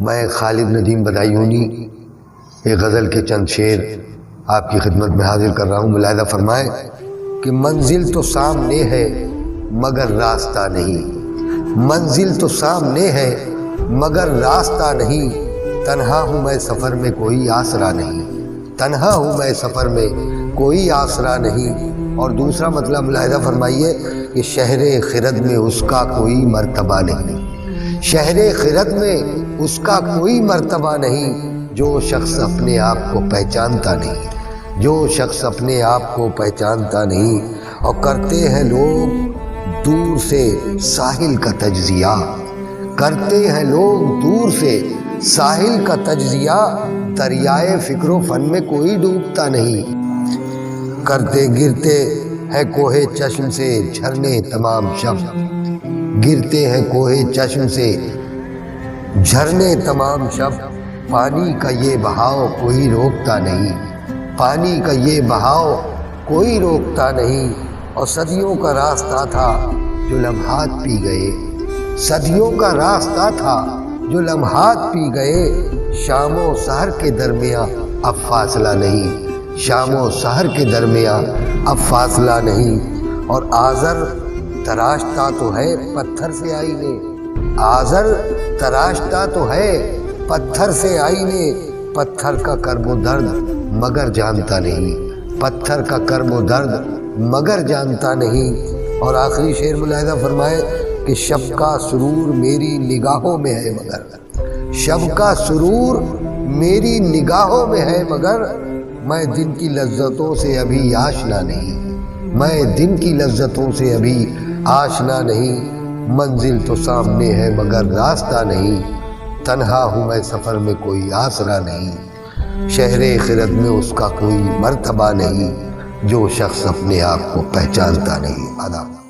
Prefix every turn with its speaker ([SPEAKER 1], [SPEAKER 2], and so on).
[SPEAKER 1] میں خالد ندیم بدایونی ایک غزل کے چند شعر آپ کی خدمت میں حاضر کر رہا ہوں۔ ملاحظہ فرمائیں کہ منزل تو سامنے ہے مگر راستہ نہیں، منزل تو سامنے ہے مگر راستہ نہیں، تنہا ہوں میں سفر میں کوئی آسرا نہیں، تنہا ہوں میں سفر میں کوئی آسرا نہیں۔ اور دوسرا مطلب ملاحظہ فرمائیے کہ شہر خرد میں اس کا کوئی مرتبہ نہیں، شہر خرد میں اس کا کوئی مرتبہ نہیں، جو شخص اپنے آپ کو پہچانتا نہیں، جو شخص اپنے آپ کو پہچانتا نہیں۔ اور کرتے ہیں لوگ دور سے ساحل کا تجزیہ، کرتے ہیں لوگ دور سے ساحل کا تجزیہ، دریائے فکر و فن میں کوئی ڈوبتا نہیں۔ کرتے گرتے ہے کوہ چشم سے جھرنے تمام شب، گرتے ہیں کوہ چشم سے جھرنے تمام شب، پانی کا یہ بہاؤ کوئی روکتا نہیں، پانی کا یہ بہاؤ کوئی روکتا نہیں۔ اور صدیوں کا راستہ تھا جو لمحات پی گئے، صدیوں کا راستہ تھا جو لمحات پی گئے، شام و سحر کے درمیان اب فاصلہ نہیں، شام و سحر کے درمیان اب فاصلہ نہیں۔ اور آزر تراشتا تو ہے پتھر سے آئینے، آزر تراشتا تو ہے پتھر سے آئینے، پتھر کا کرب و درد مگر جانتا نہیں، پتھر کا کرب و درد مگر جانتا نہیں۔ اور آخری شعر ملاحظہ فرمائے کہ شب کا سرور میری نگاہوں میں ہے مگر، شب کا سرور میری نگاہوں میں ہے مگر، میں دن کی لذتوں سے ابھی آشنا نہیں، میں دن کی لذتوں سے ابھی آشنا نہیں۔ منزل تو سامنے ہے مگر راستہ نہیں، تنہا ہوں میں سفر میں کوئی آسرا نہیں، شہر خرد میں اس کا کوئی مرتبہ نہیں، جو شخص اپنے آپ کو پہچانتا نہیں۔ آداب۔